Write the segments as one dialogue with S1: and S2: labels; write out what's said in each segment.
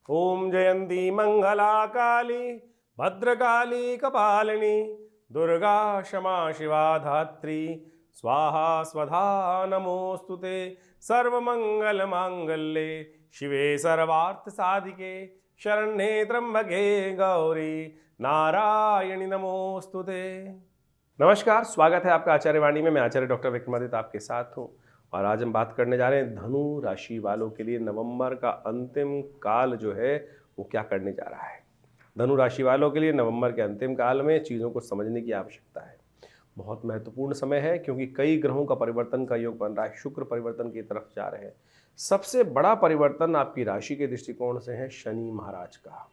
S1: ओम जयंती मंगला काली भद्रकाली कपालिनी दुर्गा क्षमा शिवा धात्री स्वाहा स्वधा नमोस्तुते सर्वमंगल मांगल्ये शिवे सर्वार्थ साधिके शरण्ये त्र्यंबके गौरी नारायणी नमोस्तुते। नमस्कार, स्वागत है आपका आचार्य वाणी में। मैं आचार्य डॉक्टर विक्रमादित्य आपके साथ हूँ और आज हम बात करने जा रहे हैं धनु राशि वालों के लिए नवंबर का अंतिम काल जो है वो क्या करने जा रहा है। धनु राशि वालों के लिए नवंबर के अंतिम काल में चीज़ों को समझने की आवश्यकता है। बहुत महत्वपूर्ण समय है क्योंकि कई ग्रहों का परिवर्तन का योग बन रहा है। शुक्र परिवर्तन की तरफ जा रहे हैं। सबसे बड़ा परिवर्तन आपकी राशि के दृष्टिकोण से है शनि महाराज का।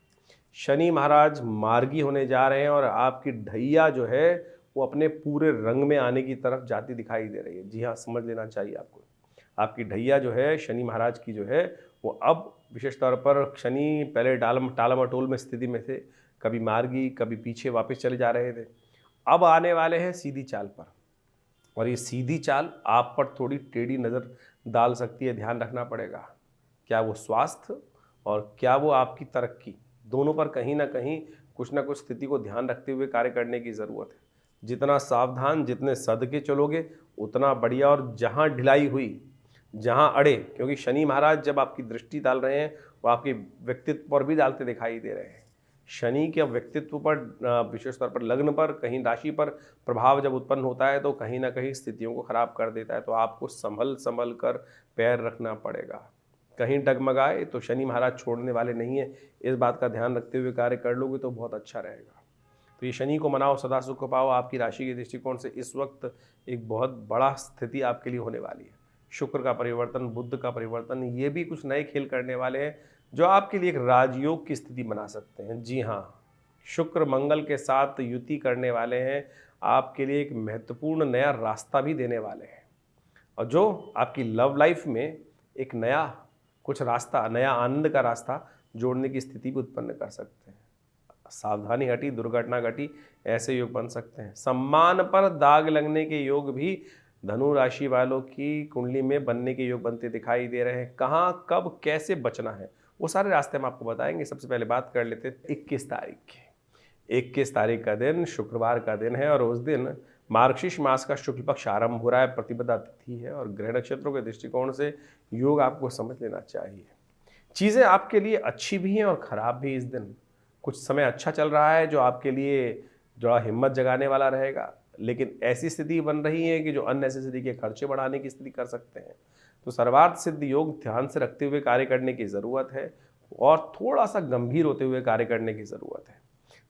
S1: शनि महाराज मार्गी होने जा रहे हैं और आपकी ढैया जो है वो अपने पूरे रंग में आने की तरफ जाती दिखाई दे रही है। जी हाँ, समझ लेना चाहिए आपको। आपकी ढैया जो है शनि महाराज की जो है वो अब विशेष तौर पर शनि पहले टालमटोल में स्थिति में थे, कभी मार्गी कभी पीछे वापस चले जा रहे थे। अब आने वाले हैं सीधी चाल पर और ये सीधी चाल आप पर थोड़ी टेढ़ी नज़र डाल सकती है। ध्यान रखना पड़ेगा, क्या वो स्वास्थ्य और क्या वो आपकी तरक्की, दोनों पर कहीं ना कहीं कुछ ना कुछ स्थिति को ध्यान रखते हुए कार्य करने की ज़रूरत है। जितना सावधान, जितने सदके चलोगे उतना बढ़िया। और जहाँ ढिलाई हुई, जहाँ अड़े, क्योंकि शनि महाराज जब आपकी दृष्टि डाल रहे हैं वो आपके व्यक्तित्व पर भी डालते दिखाई दे रहे हैं। शनि के व्यक्तित्व पर, विशेष तौर पर लग्न पर, कहीं राशि पर प्रभाव जब उत्पन्न होता है तो कहीं ना कहीं स्थितियों को खराब कर देता है। तो आपको संभल संभल कर पैर रखना पड़ेगा। कहीं डगमगाए तो शनि महाराज छोड़ने वाले नहीं है। इस बात का ध्यान रखते हुए कार्य कर लोगे तो बहुत अच्छा रहेगा। तो ये शनि को मनाओ, सदा सुख पाओ। आपकी राशि के दृष्टिकोण से इस वक्त एक बहुत बड़ा स्थिति आपके लिए होने वाली है। शुक्र का परिवर्तन, बुध का परिवर्तन, ये भी कुछ नए खेल करने वाले हैं जो आपके लिए एक राजयोग की स्थिति बना सकते हैं। जी हाँ, शुक्र मंगल के साथ युति करने वाले हैं, आपके लिए एक महत्वपूर्ण नया रास्ता भी देने वाले हैं और जो आपकी लव लाइफ में एक नया कुछ रास्ता, नया आनंद का रास्ता जोड़ने की स्थिति भी उत्पन्न कर सकते हैं। सावधानी हटी, दुर्घटना घटी, ऐसे योग बन सकते हैं। सम्मान पर दाग लगने के योग भी धनु राशि वालों की कुंडली में बनने के योग बनते दिखाई दे रहे हैं। कहाँ, कब, कैसे बचना है वो सारे रास्ते हम आपको बताएंगे। सबसे पहले बात कर लेते हैं 21 तारीख की। 21 तारीख का दिन शुक्रवार का दिन है और उस दिन मार्गशीर्ष मास का शुक्ल पक्ष आरंभ हो रहा है। प्रतिपदा तिथि है और ग्रह नक्षत्रों के दृष्टिकोण से योग आपको समझ लेना चाहिए। चीज़ें आपके लिए अच्छी भी हैं और खराब भी। इस दिन कुछ समय अच्छा चल रहा है जो आपके लिए जो हिम्मत जगाने वाला रहेगा, लेकिन ऐसी स्थिति बन रही है कि जो अननेसेसरी के खर्चे बढ़ाने की स्थिति कर सकते हैं। तो सर्वार्थ सिद्ध योग ध्यान से रखते हुए कार्य करने की ज़रूरत है और थोड़ा सा गंभीर होते हुए कार्य करने की ज़रूरत है।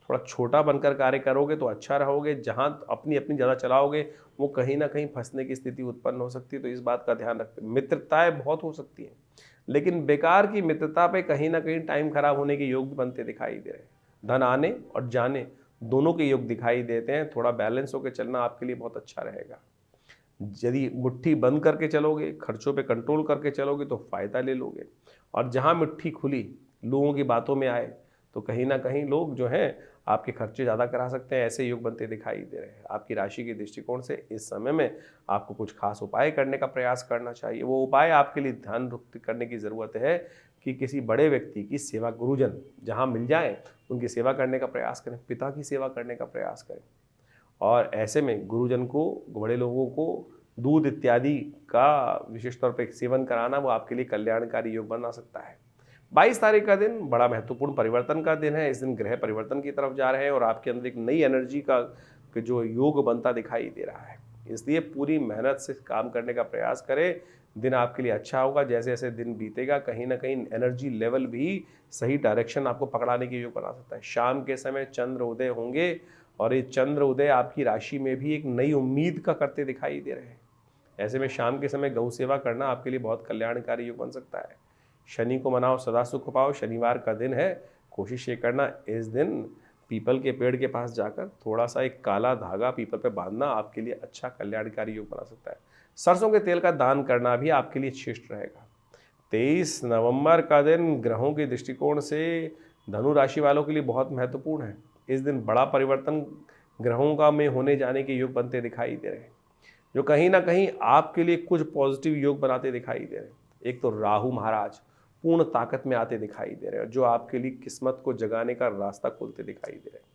S1: थोड़ा छोटा बनकर कार्य करोगे तो अच्छा रहोगे। जहाँ अपनी अपनी ज़्यादा चलाओगे वो कहीं ना कहीं फंसने की स्थिति उत्पन्न हो सकती है। तो इस बात का ध्यान रखते। मित्रताएं बहुत हो सकती हैं, लेकिन बेकार की मित्रता पे कहीं ना कहीं टाइम खराब होने के योग भी बनते दिखाई दे रहे हैं। धन आने और जाने दोनों के योग दिखाई देते हैं। थोड़ा बैलेंस होकर चलना आपके लिए बहुत अच्छा रहेगा। यदि मुट्ठी बंद करके चलोगे, खर्चों पे कंट्रोल करके चलोगे तो फ़ायदा ले लोगे। और जहाँ मुट्ठी खुली, लोगों की बातों में आए तो कहीं ना कहीं लोग जो हैं आपके खर्चे ज़्यादा करा सकते हैं। ऐसे योग बनते दिखाई दे रहे हैं। आपकी राशि के दृष्टिकोण से इस समय में आपको कुछ खास उपाय करने का प्रयास करना चाहिए। वो उपाय आपके लिए ध्यान करने की ज़रूरत है कि किसी बड़े व्यक्ति की सेवा, गुरुजन जहाँ मिल जाए उनकी सेवा करने का प्रयास करें, पिता की सेवा करने का प्रयास करें। और ऐसे में गुरुजन को, बड़े लोगों को दूध इत्यादि का विशेष तौर पर सेवन कराना वो आपके लिए कल्याणकारी योग बना सकता है। 22 तारीख का दिन बड़ा महत्वपूर्ण परिवर्तन का दिन है। इस दिन ग्रह परिवर्तन की तरफ जा रहे हैं और आपके अंदर एक नई एनर्जी का जो योग बनता दिखाई दे रहा है। इसलिए पूरी मेहनत से काम करने का प्रयास करें। दिन आपके लिए अच्छा होगा। जैसे जैसे दिन बीतेगा कहीं ना कहीं एनर्जी लेवल भी सही डायरेक्शन आपको पकड़ाने के योग बना सकता है। शाम के समय चंद्र उदय होंगे और ये चंद्र उदय आपकी राशि में भी एक नई उम्मीद का करते दिखाई दे रहे हैं। ऐसे में शाम के समय गौ सेवा करना आपके लिए बहुत कल्याणकारी योग बन सकता है। शनि को मनाओ, सदा सुख पाओ। शनिवार का दिन है, कोशिश ये करना इस दिन पीपल के पेड़ के पास जाकर थोड़ा सा एक काला धागा पीपल पे बांधना आपके लिए अच्छा कल्याणकारी योग बना सकता है। सरसों के तेल का दान करना भी आपके लिए श्रेष्ठ रहेगा। 23 नवंबर का दिन ग्रहों के दृष्टिकोण से धनु राशि वालों के लिए बहुत महत्वपूर्ण है। इस दिन बड़ा परिवर्तन ग्रहों का में होने जाने के योग बनते दिखाई दे रहे हैं, जो कहीं ना कहीं आपके लिए कुछ पॉजिटिव योग बनाते दिखाई दे रहे हैं। एक तो राहु महाराज पूर्ण ताकत में आते दिखाई दे रहे हैं, जो आपके लिए किस्मत को जगाने का रास्ता खोलते दिखाई दे रहे हैं।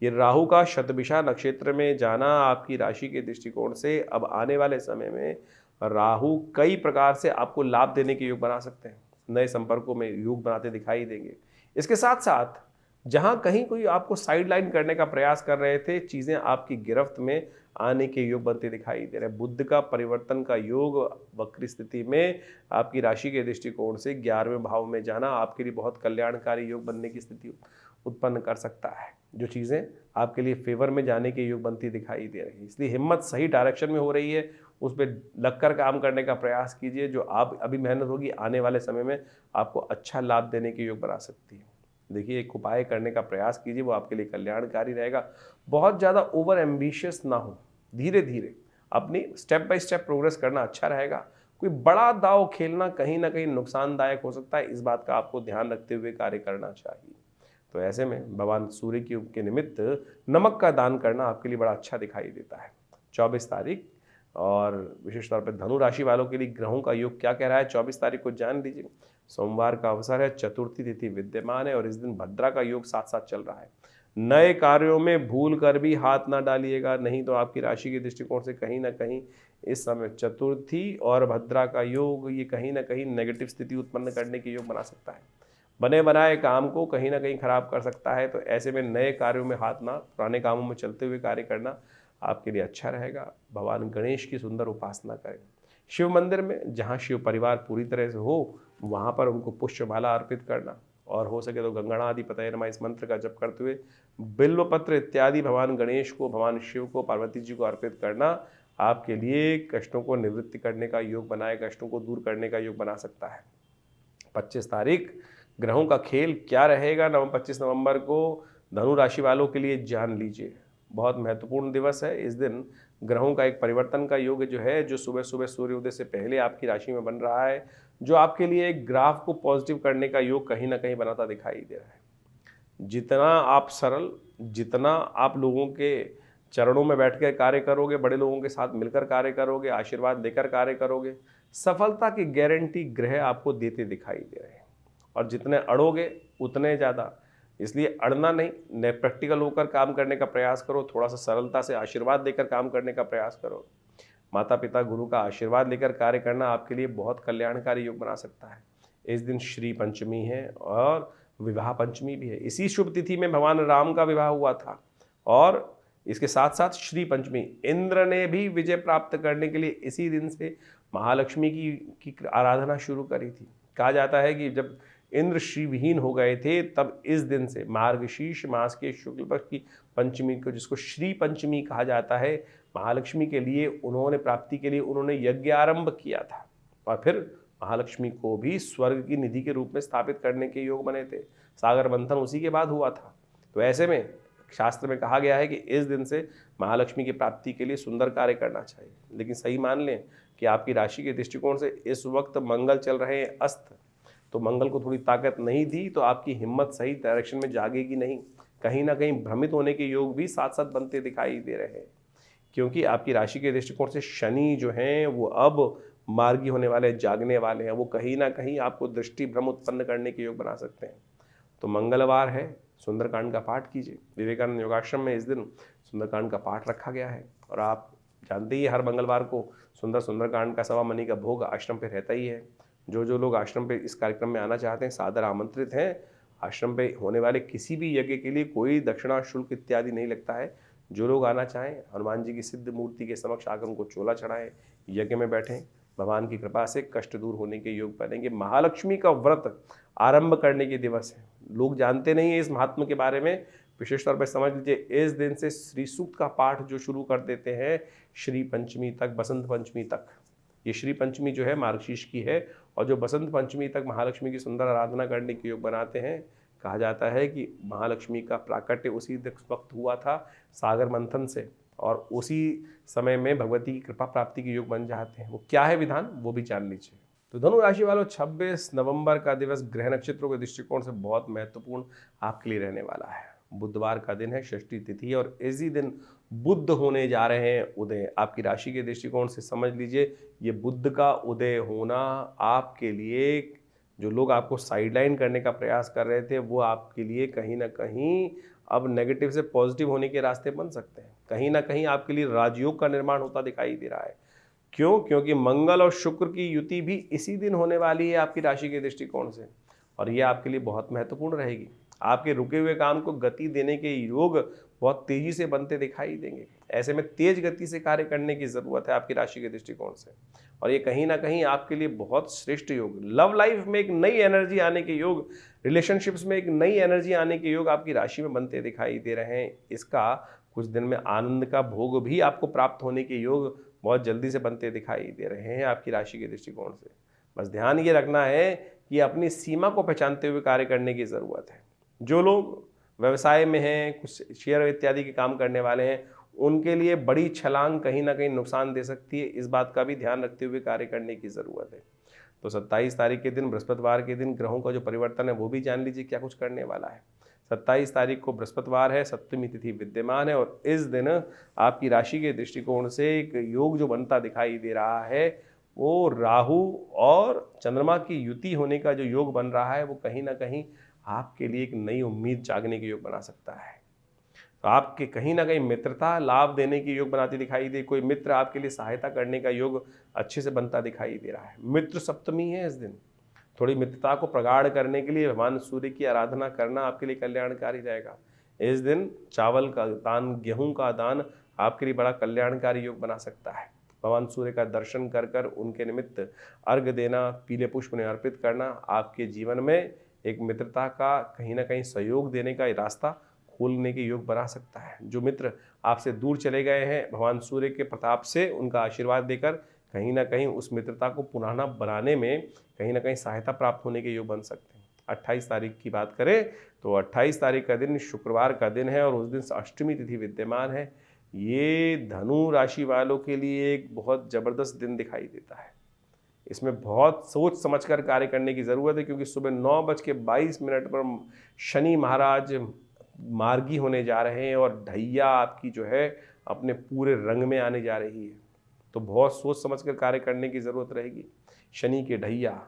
S1: ये राहु का शतभिषा नक्षत्र में जाना आपकी राशि के दृष्टिकोण से अब आने वाले समय में राहु कई प्रकार से आपको लाभ देने के योग बना सकते हैं, नए संपर्कों में योग बनाते दिखाई देंगे। इसके साथ साथ जहां कहीं कोई आपको साइड लाइन करने का प्रयास कर रहे थे, चीजें आपकी गिरफ्त में आने के योग बनते दिखाई दे रहे हैं। बुध का परिवर्तन का योग वक्री स्थिति में आपकी राशि के दृष्टिकोण से 11वें भाव में जाना आपके लिए बहुत कल्याणकारी योग बनने की स्थिति उत्पन्न कर सकता है। जो चीज़ें आपके लिए फेवर में जाने के योग बनती दिखाई दे रही है, इसलिए हिम्मत सही डायरेक्शन में हो रही है, उस पर लगकर काम करने का प्रयास कीजिए। जो आप अभी मेहनत होगी आने वाले समय में आपको अच्छा लाभ देने के योग बना सकती है। देखिए, एक उपाय करने का प्रयास कीजिए, वो आपके लिए कल्याणकारी रहेगा। बहुत ज़्यादा ओवर एम्बिशियस ना हो, धीरे धीरे अपनी स्टेप बाय स्टेप प्रोग्रेस करना अच्छा रहेगा। कोई बड़ा दाव खेलना कहीं ना कहीं नुकसानदायक हो सकता है, इस बात का आपको ध्यान रखते हुए कार्य करना चाहिए। तो ऐसे में भगवान सूर्य के निमित्त नमक का दान करना आपके लिए बड़ा अच्छा दिखाई देता है। 24 तारीख और विशेष तौर पर धनु राशि वालों के लिए ग्रहों का योग क्या कह रहा है 24 तारीख को जान लीजिए। सोमवार का अवसर है, चतुर्थी तिथि विद्यमान है और इस दिन भद्रा का योग साथ साथ चल रहा है। नए कार्यों में भूल कर भी हाथ ना डालिएगा, नहीं तो आपकी राशि के दृष्टिकोण से कहीं ना कहीं इस समय चतुर्थी और भद्रा का योग ये कहीं ना कहीं नेगेटिव स्थिति उत्पन्न करने के योग बना सकता है, बने बनाए काम को कहीं ना कहीं खराब कर सकता है। तो ऐसे में नए कार्यों में हाथ ना, पुराने कामों में चलते हुए कार्य करना आपके लिए अच्छा रहेगा। भगवान गणेश की सुंदर उपासना करें। शिव मंदिर में जहाँ शिव परिवार पूरी तरह से हो, वहाँ पर उनको पुष्पमाला अर्पित करना और हो सके तो गंगणादि पतये नमः इस मंत्र का जप करते हुए बिल्व पत्र इत्यादि भगवान गणेश को, भगवान शिव को, पार्वती जी को अर्पित करना आपके लिए कष्टों को निवृत्ति करने का योग बनाए, कष्टों को दूर करने का योग बना सकता है। 25 तारीख ग्रहों का खेल क्या रहेगा 25 नवंबर को धनु राशि वालों के लिए जान लीजिए। बहुत महत्वपूर्ण दिवस है। इस दिन ग्रहों का एक परिवर्तन का योग जो है, जो सुबह सुबह सूर्योदय से पहले आपकी राशि में बन रहा है, जो आपके लिए एक ग्राफ को पॉजिटिव करने का योग कहीं ना कहीं बनाता दिखाई दे रहा है। जितना आप सरल, जितना आप लोगों के चरणों में बैठकर कार्य करोगे, बड़े लोगों के साथ मिलकर कार्य करोगे, आशीर्वाद देकर कार्य करोगे, सफलता की गारंटी ग्रह आपको देते दिखाई दे रहे हैं। और जितने अड़ोगे उतने ज़्यादा, इसलिए अड़ना नहीं, प्रैक्टिकल होकर काम करने का प्रयास करो, थोड़ा सा सरलता से आशीर्वाद देकर काम करने का प्रयास करो। माता पिता गुरु का आशीर्वाद लेकर कार्य करना आपके लिए बहुत कल्याणकारी योग बना सकता है। इस दिन श्री पंचमी है और विवाह पंचमी भी है। इसी शुभ तिथि में भगवान राम का विवाह हुआ था और इसके साथ साथ श्री पंचमी, इंद्र ने भी विजय प्राप्त करने के लिए इसी दिन से महालक्ष्मी की आराधना शुरू करी थी। कहा जाता है कि जब इंद्र श्रीविहीन हो गए थे, तब इस दिन से मार्गशीर्ष मास के शुक्ल पक्ष की पंचमी को, जिसको श्री पंचमी कहा जाता है, महालक्ष्मी के लिए उन्होंने प्राप्ति के लिए उन्होंने यज्ञ आरंभ किया था और फिर महालक्ष्मी को भी स्वर्ग की निधि के रूप में स्थापित करने के योग बने थे। सागर मंथन उसी के बाद हुआ था। तो ऐसे में शास्त्र में कहा गया है कि इस दिन से महालक्ष्मी की प्राप्ति के लिए सुंदर कार्य करना चाहिए। लेकिन सही मान लें कि आपकी राशि के दृष्टिकोण से इस वक्त मंगल चल रहे हैं अस्त, तो मंगल को थोड़ी ताकत नहीं दी तो आपकी हिम्मत सही डायरेक्शन में जागेगी नहीं, कहीं ना कहीं भ्रमित होने के योग भी साथ साथ बनते दिखाई दे रहे हैं। क्योंकि आपकी राशि के दृष्टिकोण से शनि जो हैं वो अब मार्गी होने वाले, जागने वाले हैं, वो कहीं ना कहीं आपको दृष्टि भ्रम उत्पन्न करने के योग बना सकते हैं। तो मंगलवार है, सुंदरकांड का पाठ कीजिए। विवेकानंद योगाश्रम में इस दिन सुंदरकांड का पाठ रखा गया है और आप जानते ही हर मंगलवार को सुंदरकांड का सवा मनी का भोग आश्रम पे रहता ही है। जो लोग आश्रम पे इस कार्यक्रम में आना चाहते हैं सादर आमंत्रित हैं। आश्रम पे होने वाले किसी भी यज्ञ के लिए कोई दक्षिणा शुल्क इत्यादि नहीं लगता है। जो लोग आना चाहें हनुमान जी की सिद्ध मूर्ति के समक्ष आकर उनको चोला चढ़ाएं, यज्ञ में बैठें, भगवान की कृपा से कष्ट दूर होने के योग बनेंगे। महालक्ष्मी का व्रत आरंभ करने के दिवस है। लोग जानते नहीं है इस महात्मा के बारे में, विशेष तौर पर समझ लीजिए। इस दिन से श्री सूक्त का पाठ जो शुरू कर देते हैं श्री पंचमी तक, बसंत पंचमी तक, ये श्री पंचमी जो है मार्गशीर्ष की है और जो बसंत पंचमी तक महालक्ष्मी की सुंदर आराधना करने के योग बनाते हैं। कहा जाता है कि महालक्ष्मी का प्राकट्य उसी वक्त हुआ था सागर मंथन से और उसी समय में भगवती की कृपा प्राप्ति के योग बन जाते हैं। वो क्या है विधान, वो भी जान लीजिए। तो धनु राशि वालों, 26 नवंबर का दिवस ग्रह नक्षत्रों के दृष्टिकोण से बहुत महत्वपूर्ण आपके लिए रहने वाला है। बुधवार का दिन है, षष्ठी तिथि, और इसी दिन बुध होने जा रहे हैं उदय। आपकी राशि के दृष्टिकोण से समझ लीजिए, ये बुध का उदय होना आपके लिए जो लोग आपको साइडलाइन करने का प्रयास कर रहे थे वो आपके लिए कहीं ना कहीं अब नेगेटिव से पॉजिटिव होने के रास्ते बन सकते हैं। कहीं ना कहीं आपके लिए राजयोग का निर्माण होता दिखाई दे रहा है। क्यों? क्योंकि मंगल और शुक्र की युति भी इसी दिन होने वाली है आपकी राशि के दृष्टिकोण से, और ये आपके लिए बहुत महत्वपूर्ण रहेगी। आपके रुके हुए काम को गति देने के योग बहुत तेजी से बनते दिखाई देंगे। ऐसे में तेज गति से कार्य करने की जरूरत है आपकी राशि के दृष्टिकोण से, और ये कहीं ना कहीं आपके लिए बहुत श्रेष्ठ योग, लव लाइफ में एक नई एनर्जी आने के योग, रिलेशनशिप्स में एक नई एनर्जी आने के योग आपकी राशि में बनते दिखाई दे रहे हैं। इसका कुछ दिन में आनंद का भोग भी आपको प्राप्त होने के योग बहुत जल्दी से बनते दिखाई दे रहे हैं आपकी राशि के दृष्टिकोण से। बस ध्यान ये रखना है कि अपनी सीमा को पहचानते हुए कार्य करने की ज़रूरत है। जो लोग व्यवसाय में हैं, कुछ शेयर इत्यादि के काम करने वाले हैं, उनके लिए बड़ी छलांग कहीं ना कहीं नुकसान दे सकती है। इस बात का भी ध्यान रखते हुए कार्य करने की ज़रूरत है। तो 27 तारीख के दिन, बृहस्पतिवार के दिन, ग्रहों का जो परिवर्तन है वो भी जान लीजिए क्या कुछ करने वाला है। 27 तारीख को बृहस्पतिवार है, सप्तमी तिथि विद्यमान है, और इस दिन आपकी राशि के दृष्टिकोण से एक योग जो बनता दिखाई दे रहा है वो राहु और चंद्रमा की युति होने का जो योग बन रहा है वो कहीं ना कहीं आपके लिए एक नई उम्मीद जागने के योग बना सकता है। तो आपके कहीं ना कहीं मित्रता लाभ देने की योग बनाती दिखाई दे, कोई मित्र आपके लिए सहायता करने का योग अच्छे से बनता दिखाई दे रहा है। मित्र सप्तमी है इस दिन, थोड़ी मित्रता को प्रगाढ़ करने के लिए भगवान सूर्य की आराधना करना आपके लिए कल्याणकारी रहेगा। इस दिन चावल का दान, गेहूं का दान आपके लिए बड़ा कल्याणकारी योग बना सकता है। भगवान सूर्य का दर्शन कर कर उनके निमित्त अर्घ्य देना, पीले पुष्प उन्हें अर्पित करना आपके जीवन में एक मित्रता का कहीं ना कहीं सहयोग देने का रास्ता खोलने के योग बना सकता है। जो मित्र आपसे दूर चले गए हैं, भगवान सूर्य के प्रताप से उनका आशीर्वाद देकर कहीं ना कहीं उस मित्रता को पुनः बनाने में कहीं ना कहीं सहायता प्राप्त होने के योग बन सकते हैं। 28 तारीख की बात करें तो 28 तारीख का दिन शुक्रवार का दिन है और उस दिन अष्टमी तिथि विद्यमान है। ये धनु राशि वालों के लिए एक बहुत ज़बरदस्त दिन दिखाई देता है। इसमें बहुत सोच समझकर कार्य करने की ज़रूरत है, क्योंकि सुबह 9:22 पर शनि महाराज मार्गी होने जा रहे हैं और ढैया आपकी जो है अपने पूरे रंग में आने जा रही है। तो बहुत सोच समझकर कार्य करने की ज़रूरत रहेगी। शनि के ढैया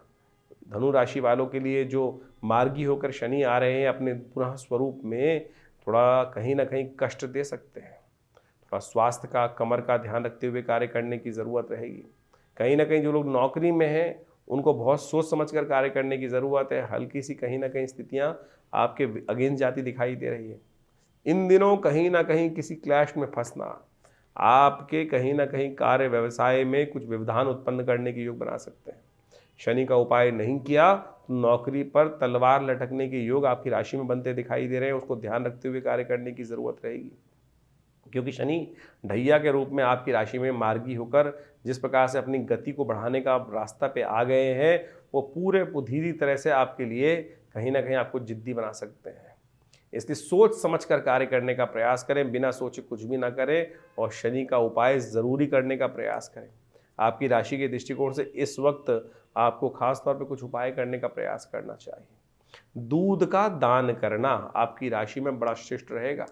S1: धनु राशि वालों के लिए जो मार्गी होकर शनि आ रहे हैं अपने पुनः स्वरूप में, थोड़ा कहीं ना कहीं कष्ट दे सकते हैं। थोड़ा स्वास्थ्य का, कमर का ध्यान रखते हुए कार्य करने की ज़रूरत रहेगी। कहीं ना कहीं जो लोग नौकरी में हैं उनको बहुत सोच समझकर कार्य करने की ज़रूरत है। हल्की सी कहीं ना कहीं स्थितियां आपके अगेंस्ट जाती दिखाई दे रही है। इन दिनों कहीं ना कहीं किसी क्लैश में फंसना आपके कहीं ना कहीं कार्य व्यवसाय में कुछ व्यवधान उत्पन्न करने के योग बना सकते हैं। शनि का उपाय नहीं किया तो नौकरी पर तलवार लटकने के योग आपकी राशि में बनते दिखाई दे रहे हैं। उसको ध्यान रखते हुए कार्य करने की ज़रूरत रहेगी, क्योंकि शनि ढैया के रूप में आपकी राशि में मार्गी होकर जिस प्रकार से अपनी गति को बढ़ाने का रास्ता पे आ गए हैं, वो पूरे धीरे तरह से आपके लिए कहीं ना कहीं आपको जिद्दी बना सकते हैं। इसलिए सोच समझकर कार्य करने का प्रयास करें, बिना सोचे कुछ भी ना करें, और शनि का उपाय ज़रूरी करने का प्रयास करें। आपकी राशि के दृष्टिकोण से इस वक्त आपको खास तौर पे कुछ उपाय करने का प्रयास करना चाहिए। दूध का दान करना आपकी राशि में बड़ा श्रेष्ठ रहेगा।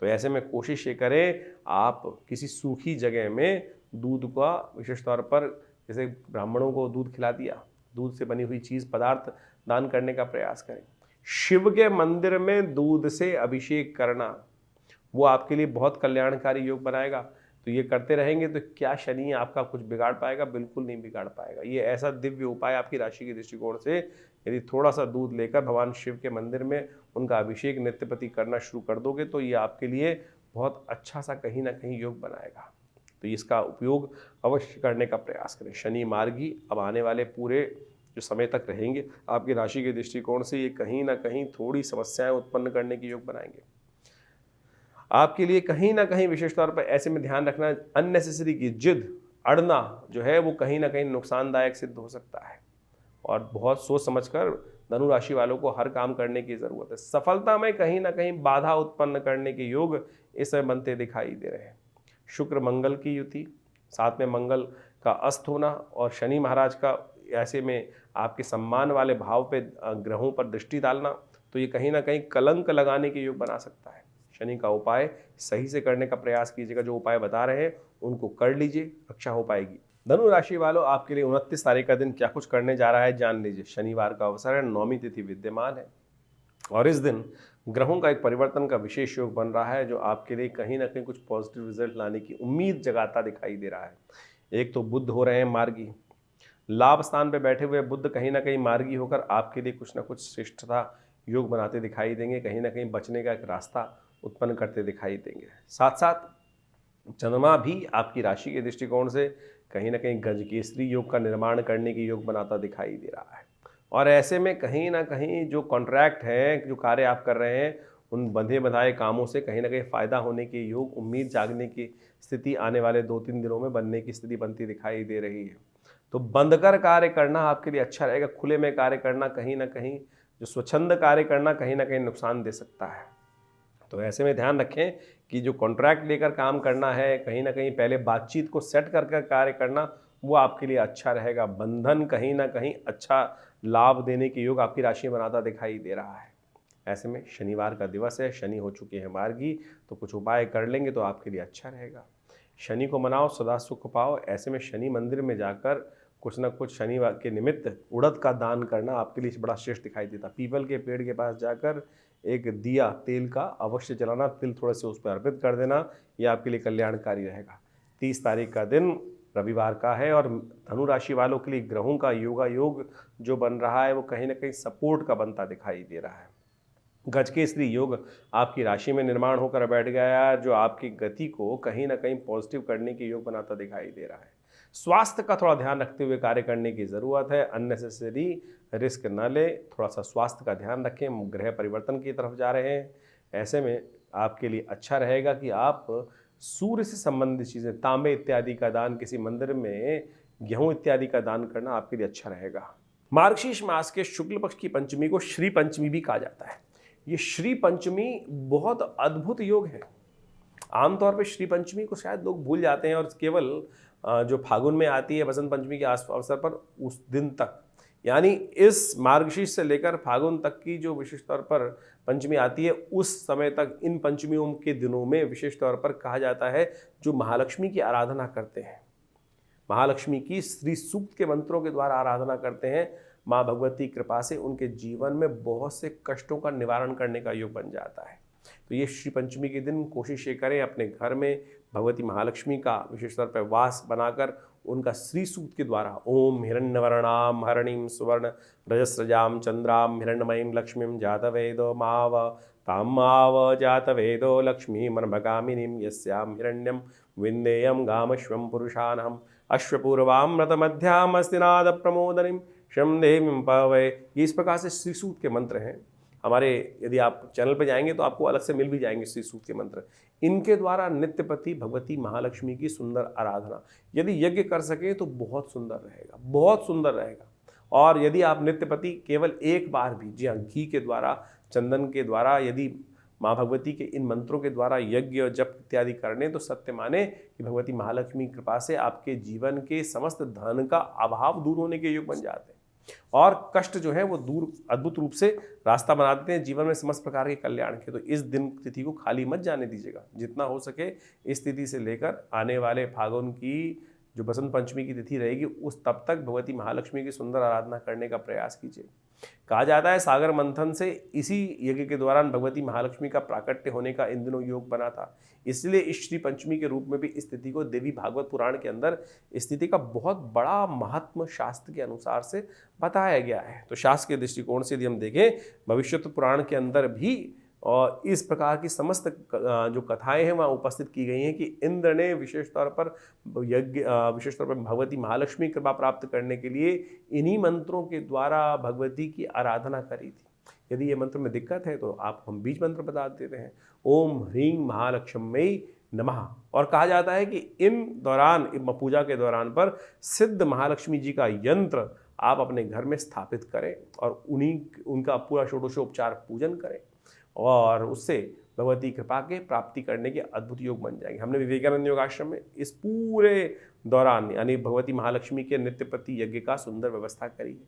S1: तो ऐसे में कोशिश ये करें आप किसी सूखी जगह में दूध का, विशेष तौर पर जैसे ब्राह्मणों को दूध खिला दिया, दूध से बनी हुई चीज़ पदार्थ दान करने का प्रयास करें। शिव के मंदिर में दूध से अभिषेक करना वो आपके लिए बहुत कल्याणकारी योग बनाएगा। तो ये करते रहेंगे तो क्या शनि आपका कुछ बिगाड़ पाएगा? बिल्कुल नहीं बिगाड़ पाएगा। ये ऐसा दिव्य उपाय आपकी राशि के दृष्टिकोण से, यदि थोड़ा सा दूध लेकर भगवान शिव के मंदिर में उनका अभिषेक नित्य प्रति करना शुरू कर दोगे तो ये आपके लिए बहुत अच्छा सा कहीं ना कहीं योग बनाएगा। तो इसका उपयोग अवश्य करने का प्रयास करें। शनि मार्गी अब आने वाले पूरे जो समय तक रहेंगे आपकी राशि के दृष्टिकोण से ये कहीं ना कहीं थोड़ी समस्याएं उत्पन्न करने के योग बनाएंगे आपके लिए। कहीं ना कहीं विशेष तौर पर ऐसे में ध्यान रखना, अननेसेसरी की जिद अड़ना जो है वो कहीं ना कहीं नुकसानदायक सिद्ध हो सकता है, और बहुत सोच समझकर धनु राशि वालों को हर काम करने की ज़रूरत है। सफलता में कहीं ना कहीं बाधा उत्पन्न करने के योग इस समय बनते दिखाई दे रहे हैं। शुक्र मंगल की युति, साथ में मंगल का अस्त होना और शनि महाराज का ऐसे में आपके सम्मान वाले भाव पे ग्रहों पर दृष्टि डालना, तो ये कहीं ना कहीं कलंक लगाने के योग बना सकता है। शनि का उपाय सही से करने का प्रयास कीजिएगा। जो उपाय बता रहे हैं उनको कर लीजिए, रक्षा हो पाएगी। धनु राशि वालों, आपके लिए 29 तारीख का दिन क्या कुछ करने जा रहा है जान लीजिए। शनिवार का अवसर है, नौमी तिथि विद्यमान है और इस दिन ग्रहों का एक परिवर्तन का विशेष योग बन रहा है जो आपके लिए कहीं ना कहीं कुछ पॉजिटिव रिजल्ट लाने की उम्मीद जगाता दिखाई दे रहा है। एक तो बुध हो रहे हैं मार्गी, लाभ स्थान पे बैठे हुए बुध कहीं ना कहीं मार्गी होकर आपके लिए कुछ ना कुछ श्रेष्ठता योग बनाते दिखाई देंगे, कहीं ना कहीं बचने का एक रास्ता उत्पन्न करते दिखाई देंगे। साथ साथ चंद्रमा भी आपकी राशि के दृष्टिकोण से कहीं ना कहीं गजकेसरी योग का निर्माण करने की योग बनाता दिखाई दे रहा है और ऐसे में कहीं ना कहीं जो कॉन्ट्रैक्ट हैं, जो कार्य आप कर रहे हैं, उन बंधे बंधाए कामों से कहीं ना कहीं फ़ायदा होने के योग, उम्मीद जागने की स्थिति आने वाले 2-3 दिनों में बनने की स्थिति बनती दिखाई दे रही है। तो बंद कर कार्य करना आपके लिए अच्छा रहेगा। खुले में कार्य करना कहीं ना कहीं, जो स्वच्छंद कार्य करना कहीं ना कहीं नुकसान दे सकता है। तो ऐसे में ध्यान रखें कि जो कॉन्ट्रैक्ट लेकर काम करना है, कहीं ना कहीं पहले बातचीत को सेट कर कर कार्य करना, वो आपके लिए अच्छा रहेगा। बंधन कहीं ना कहीं अच्छा लाभ देने के योग आपकी राशि में बनाता दिखाई दे रहा है। ऐसे में शनिवार का दिवस है, शनि हो चुके हैं मार्गी, तो कुछ उपाय कर लेंगे तो आपके लिए अच्छा रहेगा। शनि को मनाओ, सदा सुख पाओ। ऐसे में शनि मंदिर में जाकर कुछ ना कुछ शनिवार के निमित्त उड़द का दान करना आपके लिए बड़ा श्रेष्ठ दिखाई देता। पीपल के पेड़ के पास जाकर एक दिया तेल का अवश्य जलाना, तिल थोड़े से उस पर अर्पित कर देना, यह आपके लिए कल्याणकारी रहेगा। 30 तारीख का दिन रविवार का है और धनु राशि वालों के लिए ग्रहों का योगा योग जो बन रहा है वो कहीं ना कहीं सपोर्ट का बनता दिखाई दे रहा है। गजकेसरी योग आपकी राशि में निर्माण होकर बैठ गया जो आपकी गति को कहीं ना कहीं पॉजिटिव करने के योग बनाता दिखाई दे रहा है। स्वास्थ्य का थोड़ा ध्यान रखते हुए कार्य करने की ज़रूरत है। अननेसेसरी रिस्क न ले, थोड़ा सा स्वास्थ्य का ध्यान रखें। ग्रह परिवर्तन की तरफ जा रहे हैं, ऐसे में आपके लिए अच्छा रहेगा कि आप सूर्य से संबंधित चीज़ें, तांबे इत्यादि का दान, किसी मंदिर में गेहूं इत्यादि का दान करना आपके लिए अच्छा रहेगा। मार्गशीर्ष मास के शुक्ल पक्ष की पंचमी को श्री पंचमी भी कहा जाता है। ये श्री पंचमी बहुत अद्भुत योग है। आमतौर पे श्री पंचमी को शायद लोग भूल जाते हैं और केवल जो फागुन में आती है बसंत पंचमी के अवसर पर उस दिन तक, यानी इस मार्गशीर्ष से लेकर फागुन तक की जो विशेष तौर पर पंचमी आती है, उस समय तक इन पंचमियों के दिनों में विशेष तौर पर कहा जाता है जो महालक्ष्मी की आराधना करते हैं, महालक्ष्मी की श्री सूक्त के मंत्रों के द्वारा आराधना करते हैं, माँ भगवती कृपा से उनके जीवन में बहुत से कष्टों का निवारण करने का योग बन जाता है। तो ये श्री पंचमी के दिन कोशिश ये करें अपने घर में भगवती महालक्ष्मी का विशेष तौर पर वास बनाकर उनका श्री सूक्त के द्वारा ओम हिरण्यवर्णाम हरणीम सुवर्ण रजस्रजाम चंद्राम हिरण्यमयीं लक्ष्मीं जातवेदो माव तामाव जातवेदो लक्ष्मी मनभगामिनीं यस्याम हिरण्यम विन्देयम गामश्वं पुरुषानहम अश्वपूर्वामृतमध्याम अस्तिनाद प्रमोदनीम शम देवीं पवै। ये इस प्रकार से श्री सूक्त के मंत्र हैं हमारे। यदि आप चैनल पर जाएंगे तो आपको अलग से मिल भी जाएंगे श्री सूक्त के मंत्र। इनके द्वारा नित्यपति भगवती महालक्ष्मी की सुंदर आराधना यदि यज्ञ कर सके तो बहुत सुंदर रहेगा, बहुत सुंदर रहेगा। और यदि आप नित्यपति केवल एक बार भी, जी हाँ, घी के द्वारा, चंदन के द्वारा यदि माँ भगवती के इन मंत्रों के द्वारा यज्ञ और जप इत्यादि करने तो सत्य माने कि भगवती महालक्ष्मी कृपा से आपके जीवन के समस्त धन का अभाव दूर होने के योग बन जाते हैं और कष्ट जो है वो दूर अद्भुत रूप से रास्ता बना देते हैं जीवन में समस्त प्रकार के कल्याण के। तो इस दिन तिथि को खाली मत जाने दीजिएगा, जितना हो सके इस तिथि से लेकर आने वाले फागुन की जो बसंत पंचमी की तिथि रहेगी उस तब तक भगवती महालक्ष्मी की सुंदर आराधना करने का प्रयास कीजिए। कहा जाता है सागर मंथन से इसी यज्ञ के दौरान भगवती महालक्ष्मी का प्राकट्य होने का इन दिनों योग बना था, इसलिए इस श्री पंचमी के रूप में भी इस तिथि को देवी भागवत पुराण के अंदर इस तिथि का बहुत बड़ा महत्व शास्त्र के अनुसार से बताया गया है। तो शास्त्र के दृष्टिकोण से यदि हम देखें भविष्यत्व पुराण के अंदर भी और इस प्रकार की समस्त जो कथाएं हैं वहाँ उपस्थित की गई हैं कि इंद्र ने विशेष तौर पर यज्ञ, विशेष तौर पर भगवती महालक्ष्मी कृपा प्राप्त करने के लिए इन्हीं मंत्रों के द्वारा भगवती की आराधना करी थी। यदि ये मंत्र में दिक्कत है तो आप हम बीज मंत्र बता देते हैं, ओम ह्रीं महालक्ष्मी नमः। और कहा जाता है कि इन दौरान पूजा के दौरान पर सिद्ध महालक्ष्मी जी का यंत्र आप अपने घर में स्थापित करें और उनका पूरा षोडशोपचार पूजन करें और उससे भगवती कृपा के प्राप्ति करने के अद्भुत योग बन जाएंगे। हमने विवेकानंद योगाश्रम में इस पूरे दौरान यानी भगवती महालक्ष्मी के नित्यपति यज्ञ का सुंदर व्यवस्था करी है।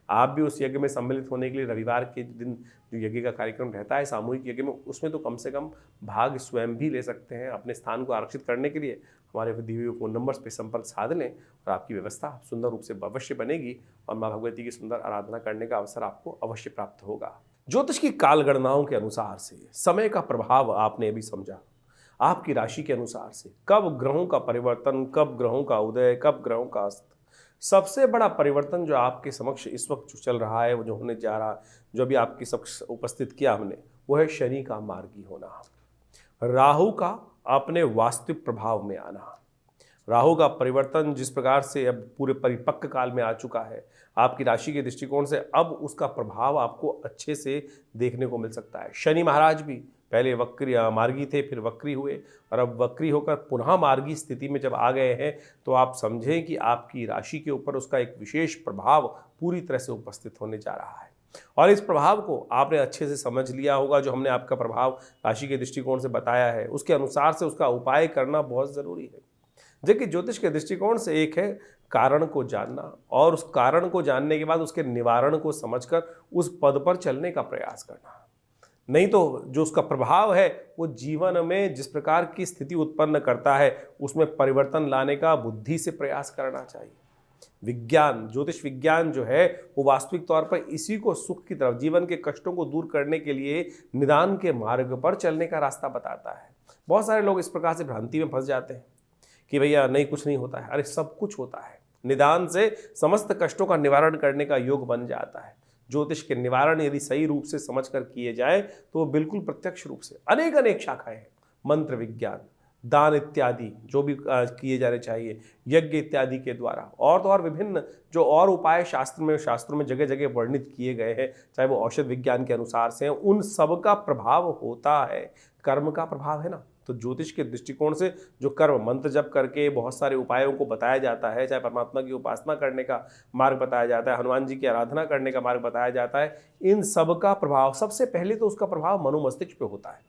S1: आप भी उस यज्ञ में सम्मिलित होने के लिए रविवार के दिन जो यज्ञ का कार्यक्रम रहता है सामूहिक यज्ञ में, उसमें तो कम से कम भाग स्वयं भी ले सकते हैं। अपने स्थान को आरक्षित करने के लिए हमारे दिए हुए फ़ोन नंबर्स पे संपर्क साध लें और आपकी व्यवस्था सुंदर रूप से अवश्य बनेगी और माँ भगवती की सुंदर आराधना करने का अवसर आपको अवश्य प्राप्त होगा। ज्योतिष की काल गणनाओं के अनुसार से समय का प्रभाव आपने भी समझा। आपकी राशि के अनुसार से कब ग्रहों का परिवर्तन, कब ग्रहों का उदय, कब ग्रहों का अस्त। सबसे बड़ा परिवर्तन जो आपके समक्ष इस वक्त जो चल रहा है, वो जो होने जा रहा, जो भी आपके समक्ष उपस्थित किया हमने, वो है शनि का मार्गी होना, राहु का अपने वास्तविक प्रभाव में आना। राहु का परिवर्तन जिस प्रकार से अब पूरे परिपक्व काल में आ चुका है, आपकी राशि के दृष्टिकोण से अब उसका प्रभाव आपको अच्छे से देखने को मिल सकता है। शनि महाराज भी पहले वक्री मार्गी थे, फिर वक्री हुए और अब वक्री होकर पुनः मार्गी स्थिति में जब आ गए हैं, तो आप समझें कि आपकी राशि के ऊपर उसका एक विशेष प्रभाव पूरी तरह से उपस्थित होने जा रहा है। और इस प्रभाव को आपने अच्छे से समझ लिया होगा। जो हमने आपका प्रभाव राशि के दृष्टिकोण से बताया है, उसके अनुसार से उसका उपाय करना बहुत ज़रूरी है। जबकि ज्योतिष के दृष्टिकोण से एक है कारण को जानना और उस कारण को जानने के बाद उसके निवारण को समझकर उस पद पर चलने का प्रयास करना। नहीं तो जो उसका प्रभाव है वो जीवन में जिस प्रकार की स्थिति उत्पन्न करता है, उसमें परिवर्तन लाने का बुद्धि से प्रयास करना चाहिए। विज्ञान, ज्योतिष विज्ञान जो है वो वास्तविक तौर पर इसी को सुख की तरफ, जीवन के कष्टों को दूर करने के लिए निदान के मार्ग पर चलने का रास्ता बताता है। बहुत सारे लोग इस प्रकार से भ्रांति में फंस जाते हैं कि भैया नहीं, कुछ नहीं होता है। अरे सब कुछ होता है। निदान से समस्त कष्टों का निवारण करने का योग बन जाता है। ज्योतिष के निवारण यदि सही रूप से समझकर किए जाए तो वो बिल्कुल प्रत्यक्ष रूप से अनेक अनेक शाखाएं हैं। मंत्र विज्ञान, दान इत्यादि जो भी किए जाने चाहिए, यज्ञ इत्यादि के द्वारा, और तो और विभिन्न जो और उपाय शास्त्रों में जगह जगह वर्णित किए गए हैं, चाहे वो औषध विज्ञान के अनुसार से हैं, उन सब का प्रभाव होता है। कर्म का प्रभाव है ना। तो ज्योतिष के दृष्टिकोण से जो कर्म, मंत्र जप करके बहुत सारे उपायों को बताया जाता है, चाहे परमात्मा की उपासना करने का मार्ग बताया जाता है, हनुमान जी की आराधना करने का मार्ग बताया जाता है, इन सब का प्रभाव सबसे पहले तो उसका प्रभाव मनोमस्तिष्क पे होता है।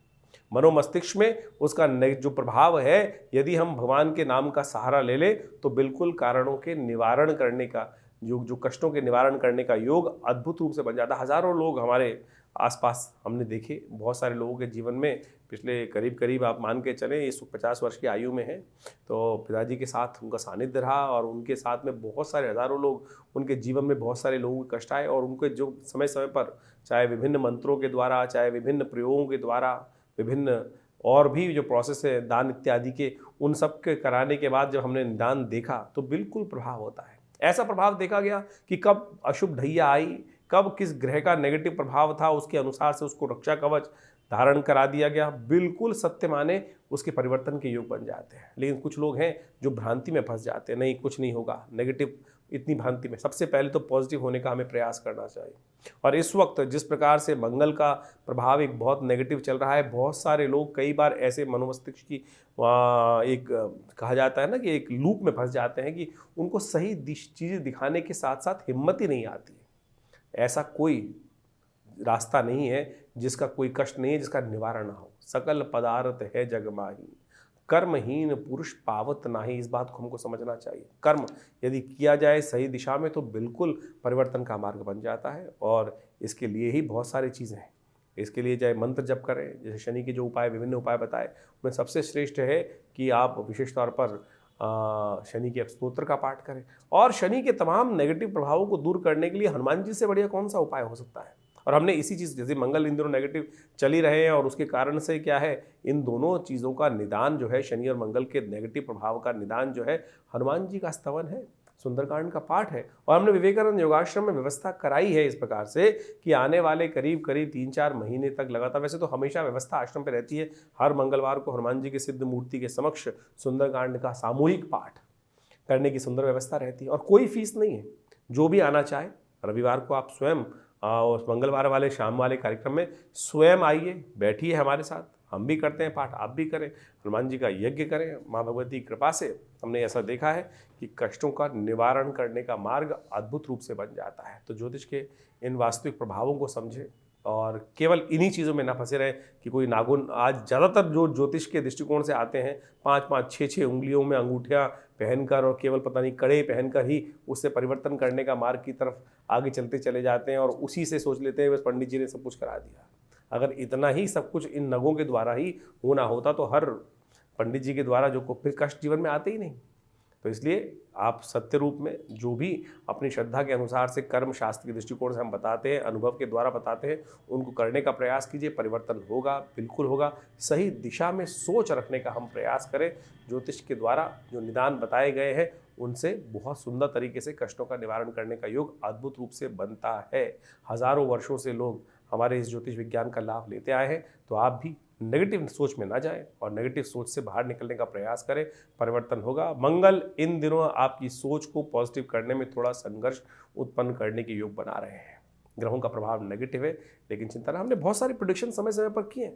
S1: मनोमस्तिष्क में उसका जो प्रभाव है, यदि हम भगवान के नाम का सहारा ले ले तो बिल्कुल कारणों के निवारण करने का, जो कष्टों के निवारण करने का योग अद्भुत रूप से बन जाता है। हजारों लोग हमारे आसपास हमने देखे, बहुत सारे लोगों के जीवन में पिछले करीब आप मान के चलें, ये 50 वर्ष की आयु में है, तो पिताजी के साथ उनका सानिध्य रहा और उनके साथ में बहुत सारे हजारों लोग, उनके जीवन में बहुत सारे लोगों के कष्ट आए और उनके जो समय समय पर चाहे विभिन्न मंत्रों के द्वारा, चाहे विभिन्न प्रयोगों के द्वारा, विभिन्न और भी जो प्रोसेस है दान इत्यादि के, उन सब के कराने के बाद जब हमने निदान देखा तो बिल्कुल प्रभाव होता है। ऐसा प्रभाव देखा गया कि कब अशुभ ढैया आई, कब किस ग्रह का नेगेटिव प्रभाव था, उसके अनुसार से उसको रक्षा कवच धारण करा दिया गया। बिल्कुल सत्य माने उसके परिवर्तन के योग बन जाते हैं। लेकिन कुछ लोग हैं जो भ्रांति में फंस जाते हैं, नहीं कुछ नहीं होगा, नेगेटिव, इतनी भ्रांति में। सबसे पहले तो पॉजिटिव होने का हमें प्रयास करना चाहिए। और इस वक्त जिस प्रकार से मंगल का प्रभाव एक बहुत नेगेटिव चल रहा है, बहुत सारे लोग कई बार ऐसे मनोमस्तिष्क की एक कहा जाता है ना कि एक लूप में फंस जाते हैं कि उनको सही चीज़ें दिखाने के साथ साथ हिम्मत ही नहीं आती। ऐसा कोई रास्ता नहीं है जिसका कोई कष्ट नहीं है जिसका निवारण ना हो। सकल पदार्थ है जग माही, कर्महीन पुरुष पावत नाही। इस बात को हमको समझना चाहिए। कर्म यदि किया जाए सही दिशा में तो बिल्कुल परिवर्तन का मार्ग बन जाता है। और इसके लिए ही बहुत सारी चीज़ें हैं। इसके लिए चाहे मंत्र जप करें, जैसे शनि के जो उपाय, विभिन्न उपाय बताए, उनमें सबसे श्रेष्ठ है कि आप विशेष तौर पर शनि के स्तोत्र का पाठ करें। और शनि के तमाम नेगेटिव प्रभावों को दूर करने के लिए हनुमान जी से बढ़िया कौन सा उपाय हो सकता है। और हमने इसी चीज़, जैसे मंगल इन दिनों नेगेटिव चल ही रहे हैं और उसके कारण से क्या है, इन दोनों चीज़ों का निदान जो है, शनि और मंगल के नेगेटिव प्रभाव का निदान जो है, हनुमान जी का स्तवन है, सुंदरकांड का पाठ है। और हमने विवेकानंद योगाश्रम में व्यवस्था कराई है इस प्रकार से कि आने वाले करीब 3-4 महीने तक लगातार, वैसे तो हमेशा व्यवस्था आश्रम पे रहती है, हर मंगलवार को हनुमान जी के सिद्ध मूर्ति के समक्ष सुंदरकांड का सामूहिक पाठ करने की सुंदर व्यवस्था रहती है। और कोई फीस नहीं है, जो भी आना चाहे रविवार को आप स्वयं और मंगलवार वाले शाम वाले कार्यक्रम में स्वयं आइए, बैठिए हमारे साथ, हम भी करते हैं पाठ, आप भी करें, हनुमान जी का यज्ञ करें। माँ भगवती की कृपा से हमने ऐसा देखा है कि कष्टों का निवारण करने का मार्ग अद्भुत रूप से बन जाता है। तो ज्योतिष के इन वास्तविक प्रभावों को समझें, और केवल इन्हीं चीज़ों में ना फंसे रहे कि कोई नाखून, आज ज़्यादातर जो ज्योतिष के दृष्टिकोण से आते हैं 5-5, 6-6 उंगलियों में अंगूठियाँ पहनकर और केवल पता नहीं कड़े पहनकर ही उससे परिवर्तन करने का मार्ग की तरफ आगे चलते चले जाते हैं और उसी से सोच लेते हैं बस पंडित जी ने सब कुछ करा दिया। अगर इतना ही सब कुछ इन नगों के द्वारा ही होना होता तो हर पंडित जी के द्वारा जो फिर कष्ट जीवन में आते ही नहीं। तो इसलिए आप सत्य रूप में जो भी अपनी श्रद्धा के अनुसार से कर्म शास्त्र के दृष्टिकोण से हम बताते हैं, अनुभव के द्वारा बताते हैं, उनको करने का प्रयास कीजिए। परिवर्तन होगा, बिल्कुल होगा। सही दिशा में सोच रखने का हम प्रयास करें। ज्योतिष के द्वारा जो निदान बताए गए हैं उनसे बहुत सुंदर तरीके से कष्टों का निवारण करने का योग अद्भुत रूप से बनता है। हजारों वर्षों से लोग हमारे इस ज्योतिष विज्ञान का लाभ लेते आए हैं। तो आप भी नेगेटिव सोच में ना जाएं और नेगेटिव सोच से बाहर निकलने का प्रयास करें। परिवर्तन होगा। मंगल इन दिनों आपकी सोच को पॉजिटिव करने में थोड़ा संघर्ष उत्पन्न करने के योग बना रहे हैं। ग्रहों का प्रभाव नेगेटिव है, लेकिन चिंता ना, हमने बहुत सारी प्रेडिक्शन समय समय पर किए हैं।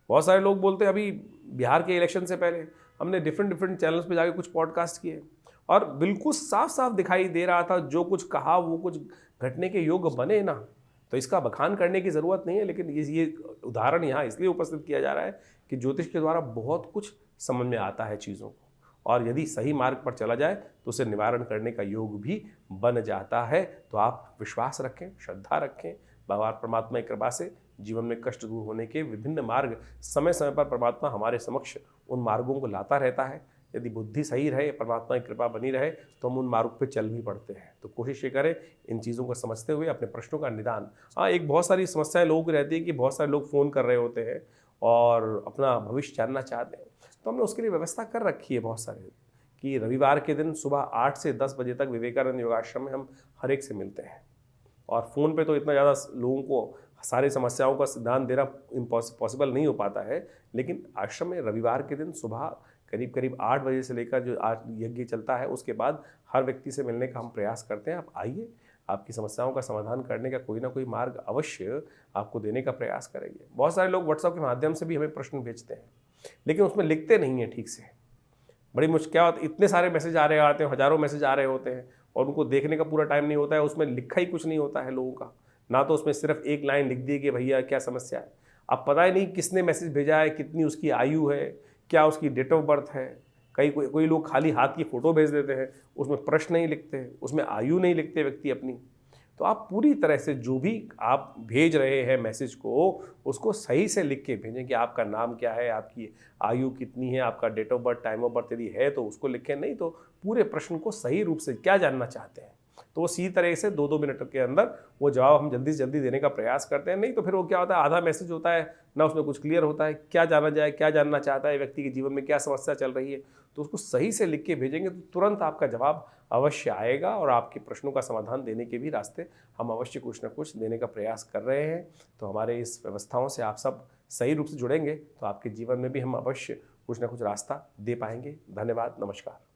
S1: बहुत सारे लोग बोलते हैं, अभी बिहार के इलेक्शन से पहले हमने डिफरेंट चैनल्स पर जाके कुछ पॉडकास्ट किए और बिल्कुल साफ साफ दिखाई दे रहा था जो कुछ कहा वो कुछ घटने के योग बने ना। तो इसका बखान करने की ज़रूरत नहीं है, लेकिन ये उदाहरण यहाँ इसलिए उपस्थित किया जा रहा है कि ज्योतिष के द्वारा बहुत कुछ समझ में आता है चीज़ों को, और यदि सही मार्ग पर चला जाए तो उसे निवारण करने का योग भी बन जाता है। तो आप विश्वास रखें, श्रद्धा रखें। भगवान परमात्मा की कृपा से जीवन में कष्ट दूर होने के विभिन्न मार्ग समय समय पर परमात्मा हमारे समक्ष उन मार्गों को लाता रहता है। यदि बुद्धि सही रहे, परमात्मा की कृपा बनी रहे, तो हम उन मार्ग पे चल भी पड़ते हैं। तो कोशिश ये करें इन चीज़ों को समझते हुए अपने प्रश्नों का निदान। हाँ, एक बहुत सारी समस्याएं लोगों की रहती है कि बहुत सारे लोग फ़ोन कर रहे होते हैं और अपना भविष्य जानना चाहते हैं। तो हमने उसके लिए व्यवस्था कर रखी है बहुत सारे कि रविवार के दिन सुबह 8 से 10 बजे तक विवेकानंद योगाश्रम में हम हर एक से मिलते हैं। और फ़ोन पे तो इतना ज़्यादा लोगों को सारी समस्याओं का सिद्धांत देना पॉसिबल नहीं हो पाता है, लेकिन आश्रम में रविवार के दिन सुबह करीब 8 बजे से लेकर जो आज यज्ञ चलता है उसके बाद हर व्यक्ति से मिलने का हम प्रयास करते हैं। आप आइए, आपकी समस्याओं का समाधान करने का कोई ना कोई मार्ग अवश्य आपको देने का प्रयास करेंगे। बहुत सारे लोग व्हाट्सएप के माध्यम से भी हमें प्रश्न भेजते हैं, लेकिन उसमें लिखते नहीं हैं ठीक से। बड़ी मुश्किल, क्या होता है, इतने सारे मैसेज आ रहे आते हैं, हज़ारों मैसेज आ रहे होते हैं और उनको देखने का पूरा टाइम नहीं होता है। उसमें लिखा ही कुछ नहीं होता है लोगों का, ना तो उसमें सिर्फ एक लाइन लिख दी कि भैया क्या समस्या है। अब पता ही नहीं किसने मैसेज भेजा है, कितनी उसकी आयु है, क्या उसकी डेट ऑफ बर्थ है। कोई लोग खाली हाथ की फ़ोटो भेज देते हैं, उसमें प्रश्न नहीं लिखते, उसमें आयु नहीं लिखते व्यक्ति अपनी। तो आप पूरी तरह से जो भी आप भेज रहे हैं मैसेज को, उसको सही से लिख के भेजें कि आपका नाम क्या है, आपकी आयु कितनी है, आपका date of birth, time of birth यदि है तो उसको लिखें, नहीं तो पूरे प्रश्न को सही रूप से क्या जानना चाहते हैं तो वो सीधी तरह से 2-2 मिनट के अंदर वो जवाब हम जल्दी से जल्दी देने का प्रयास करते हैं। नहीं तो फिर वो क्या होता है, आधा मैसेज होता है ना, उसमें कुछ क्लियर होता है क्या जाना जाए, क्या जानना चाहता है व्यक्ति के जीवन में, क्या समस्या चल रही है। तो उसको सही से लिख के भेजेंगे तो तुरंत आपका जवाब अवश्य आएगा और आपके प्रश्नों का समाधान देने के भी रास्ते हम अवश्य कुछ ना कुछ देने का प्रयास कर रहे हैं। तो हमारे इस व्यवस्थाओं से आप सब सही रूप से जुड़ेंगे तो आपके जीवन में भी हम अवश्य कुछ ना कुछ रास्ता दे पाएंगे। धन्यवाद, नमस्कार।